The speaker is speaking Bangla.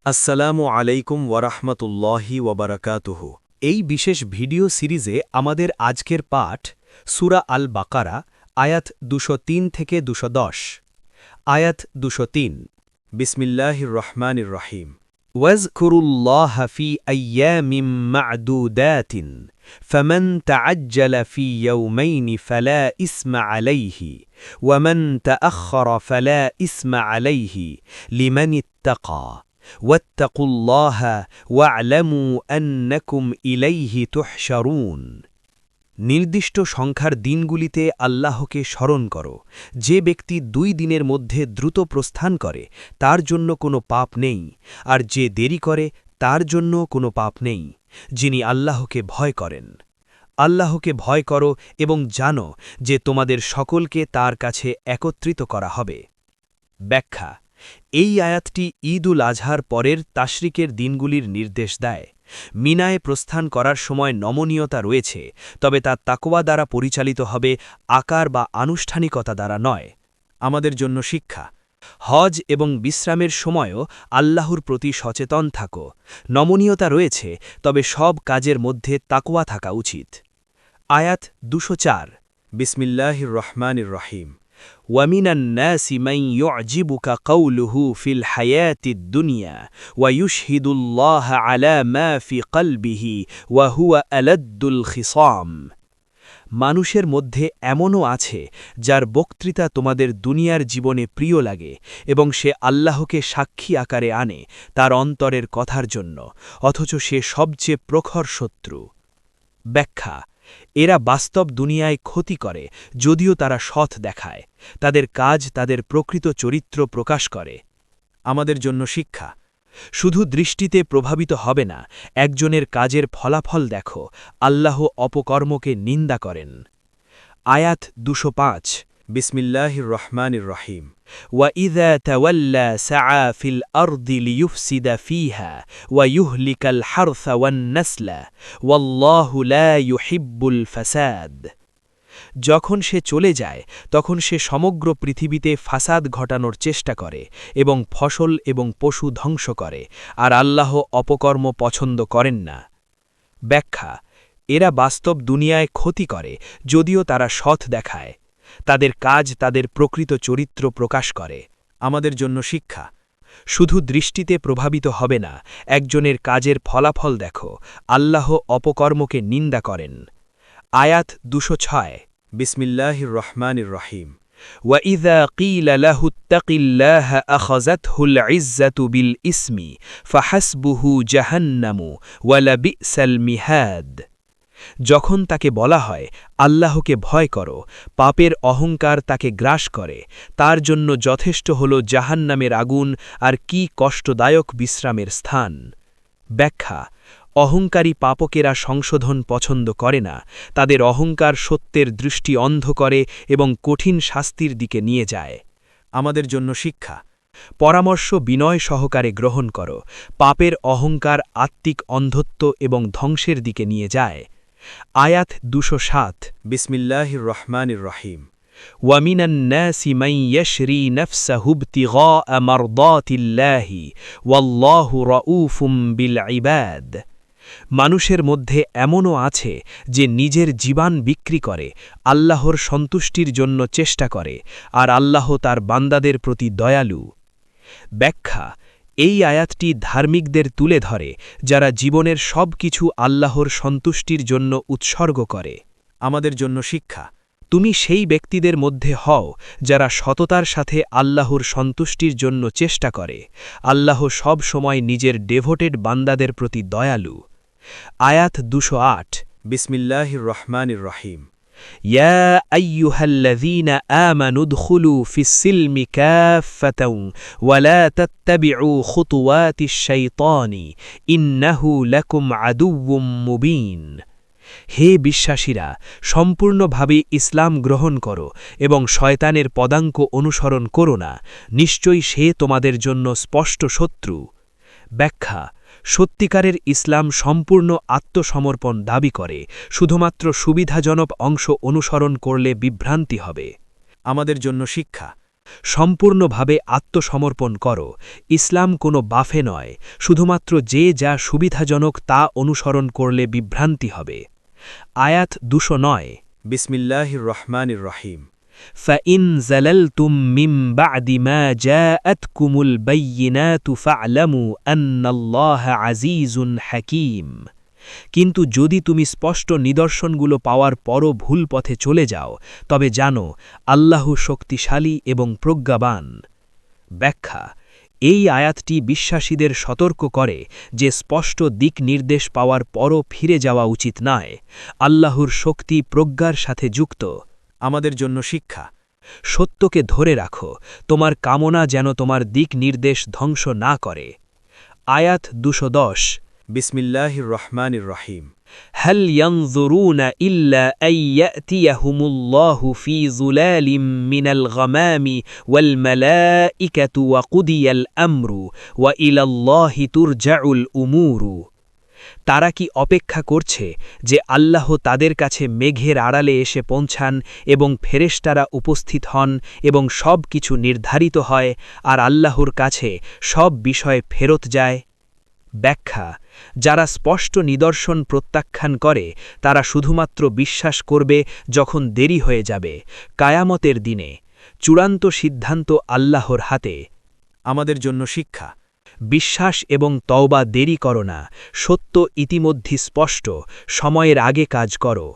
আসসালামু আলাইকুম ওয়ারাহমাতুল্লাহি ওয়াবারাকাতুহু। এই বিশেষ ভিডিও সিরিজে আমাদের আজকের পাঠ সূরা আল বাকারা আয়াত ২০৩ থেকে ২১০। আয়াত ২০৩। বিসমিল্লাহির রহমানির রহিম। ওয়াজকুরুল্লাহ ফি আইয়ামিম মা'দুদাতিন ফামান তা'আজ্জালা ফি ইয়াওমাইনি ফালা ইসমা আলাইহি ওয়া মান তা'আখখারা ফালা ইসমা আলাইহি লিমান ইত্তাকা واتقوا الله واعلموا أنكم إليه تحشرون। নির্দিষ্ট সংখ্যার দিনগুলিতে আল্লাহকে স্মরণ করো। যে ব্যক্তি ২ দিনের মধ্যে দ্রুত প্রস্থান করে তার জন্য কোনো পাপ নেই, আর যে দেরি করে তার জন্য কোনো পাপ নেই, যিনি আল্লাহকে ভয় করেন। আল্লাহকে ভয় করো এবং জানো যে তোমাদের সকলকে তার কাছে একত্রিত করা হবে। ব্যাখ্যা: এই আয়াতটি ঈদ উল আজহার পরের তাশরিকের দিনগুলির নির্দেশ দেয়। মিনায় প্রস্থান করার সময় নমনীয়তা রয়েছে, তবে তা তাকওয়া দ্বারা পরিচালিত হবে, আকার বা আনুষ্ঠানিকতা দ্বারা নয়। আমাদের জন্য শিক্ষা: হজ এবং বিশ্রামের সময়ও আল্লাহর প্রতি সচেতন থাকো। নমনীয়তা রয়েছে, তবে সব কাজের মধ্যে তাকওয়া থাকা উচিত। আয়াত ২০৪। বিসমিল্লাহির রহমানির রহিম। ومن الناس من يعجبك قوله في الحياة الدنيا ويشهد الله على ما في قلبه وهو ألد الخصام। মানুষের মধ্যে এমনও আছে যার বক্তৃতা তোমাদের দুনিয়ার জীবনে প্রিয় লাগে এবং সে আল্লাহকে সাক্ষী আকারে আনে তার অন্তরের কথার জন্য, অথচ সে সবচেয়ে প্রখর শত্রু। ব্যাখ্যা: এরা বাস্তব দুনিয়ায় ক্ষতি করে যদিও তারা সৎ দেখায়। তাদের কাজ তাদের প্রকৃত চরিত্র প্রকাশ করে। আমাদের জন্য শিক্ষা: শুধু দৃষ্টিতে প্রভাবিত হবে না, একজনের কাজের ফলাফল দেখো। আল্লাহ অপকর্মকে নিন্দা করেন। আয়াত ২০৫। বিসমিল্লাহির রহমানির রহিম। وَإِذَا تَوَلَّى سَعَى فِي الْأَرْضِ لِيُفْسِدَ فِيهَا وَيُهْلِكَ الْحَرْثَ وَالنَّسْلَ وَاللَّهُ لَا يُحِبُّ الْفَسَادَ। যখন সে চলে যায় তখন সে সমগ্র পৃথিবীতে ফাসাদ ঘটানোর চেষ্টা করে এবং ফসল এবং পশু ধ্বংস করে, আর আল্লাহ অপকর্ম পছন্দ করেন না। ব্যাখ্যা: এরা বাস্তব দুনিয়ায় ক্ষতি করে যদিও তারা সৎ দেখায়। তাদের কাজ তাদের প্রকৃত চরিত্র প্রকাশ করে। আমাদের জন্য শিক্ষা: শুধু দৃষ্টিতে প্রভাবিত হবে না, একজনের কাজের ফলাফল দেখো। আল্লাহ অপকর্মকে নিন্দা করেন। আয়াত ২০৬। বিসমিল্লাহির রহমানির রহিম। وَإِذَا قِيلَ لَهُ اتَّقِ اللَّهَ أَخَذَتْهُ الْعِزَّةُ بِالْإِثْمِ فَحَسْبُهُ جَهَنَّمُ وَلَبِئْسَ الْمِهَادُ। যখন তাকে বলা হয় আল্লাহকে ভয় করো, পাপের অহংকার তাকে গ্রাস করে, তার জন্য যথেষ্ট হল জাহান্নামের আগুন, আর কি কষ্টদায়ক বিশ্রামের স্থান। ব্যাখ্যা: অহংকারী পাপকেরা সংশোধন পছন্দ করে না। তাদের অহংকার সত্যের দৃষ্টি অন্ধ করে এবং কঠিন শাস্তির দিকে নিয়ে যায়। আমাদের জন্য শিক্ষা: পরামর্শ বিনয় সহকারে গ্রহণ করো। পাপের অহংকার আত্মিক অন্ধত্ব এবং ধ্বংসের দিকে নিয়ে যায়। আয়াত ২০৭। বিসমিল্লাহির রহমানির রহিম। وَمِنَ النَّاسِ مَن يَشْرِي نَفْسَهُ ابْتِغَاءَ مَرْضَاتِ اللَّهِ وَاللَّهُ رَءُوفٌ بِالْعِبَادِ। মানুষের মধ্যে এমনও আছে যে নিজের জীবন বিক্রি করে আল্লাহর সন্তুষ্টির জন্য চেষ্টা করে, আর আল্লাহ তার বান্দাদের প্রতি দয়ালু। ব্যাখ্যা: এই আয়াতটি ধার্মিকদের তুলে ধরে যারা জীবনের সব কিছু আল্লাহর সন্তুষ্টির জন্য উৎসর্গ করে। আমাদের জন্য শিক্ষা: তুমি সেই ব্যক্তিদের মধ্যে হও যারা সততার সাথে আল্লাহর সন্তুষ্টির জন্য চেষ্টা করে। আল্লাহ সব সময় নিজের ডেভোটেড বান্দাদের প্রতি দয়ালু। আয়াত ২০৮। বিসমিল্লাহির রহমানির রহিম। يا أيها الذين آمنوا ادخلوا في السلم كافة ولا تتبعوا خطوات الشيطان إنه لكم عدو مبين। হে বিশ্বাসীরা, সম্পূর্ণভাবে ইসলাম গ্রহণ করো এবং শয়তানের পদাঙ্ক অনুসরণ করো না, নিশ্চয়ই সে তোমাদের জন্য স্পষ্ট শত্রু। ব্যাখ্যা: সত্যিকারের ইসলাম সম্পূর্ণ আত্মসমর্পণ দাবি করে, শুধুমাত্র সুবিধাজনক অংশ অনুসরণ করলে বিভ্রান্তি হবে। আমাদের জন্য শিক্ষা: সম্পূর্ণভাবে আত্মসমর্পণ করো। ইসলাম কোনো বাফে নয়, শুধুমাত্র যে যা সুবিধাজনক তা অনুসরণ করলে বিভ্রান্তি হবে। আয়াত 209। বিসমিল্লাহির রহমানির রহিম। فَإِنْ زَلَلْتُمْ مِنْ بَعْدِ مَا جَاءَتْكُمُ الْبَيِّنَاتُ فَاعْلَمُوا أَنَّ اللَّهَ عَزِيزٌ حَكِيمٌ। কিন্তু যদি তুমি স্পষ্ট নিদর্শনগুলো পাওয়ার পরও ভুল পথে চলে যাও, তবে জানো আল্লাহ শক্তিশালী এবং প্রজ্ঞাবান। ব্যাখ্যা: এই আয়াতটি বিশ্বাসীদের সতর্ক করে যে স্পষ্ট দিক নির্দেশ পাওয়ার পরও ফিরে যাওয়া উচিত নয়। আল্লাহর শক্তি প্রজ্ঞার সাথে যুক্ত। আমাদের জন্য শিক্ষা। সত্যকে ধরে রাখো, তোমার কামনা যেন তোমার দিক নির্দেশ ধ্বংস না করে। আয়াত 210। বিসমিল্লাহির রহমানির রহিম। هل ينظرون إلا أن يأتيهم الله في ظلال من الغمام والملائكة وقضي الأمر وإلى الله ترجع الأمور। তারা কি অপেক্ষা করছে যে আল্লাহ তাদের কাছে মেঘের আড়ালে এসে পৌঁছান এবং ফেরেশতারা উপস্থিত হন এবং সব কিছু নির্ধারিত হয়, আর আল্লাহর কাছে সব বিষয় ফেরত যায়? ব্যাখ্যা: যারা স্পষ্ট নিদর্শন প্রত্যাখ্যান করে তারা শুধুমাত্র বিশ্বাস করবে যখন দেরি হয়ে যাবে, কায়ামতের দিনে। চূড়ান্ত সিদ্ধান্ত আল্লাহর হাতে। আমাদের জন্য শিক্ষা। বিশ্বাস এবং তওবা দেরি করো না, সত্য ইতিমধ্যে স্পষ্ট, সময়ের আগে কাজ করো।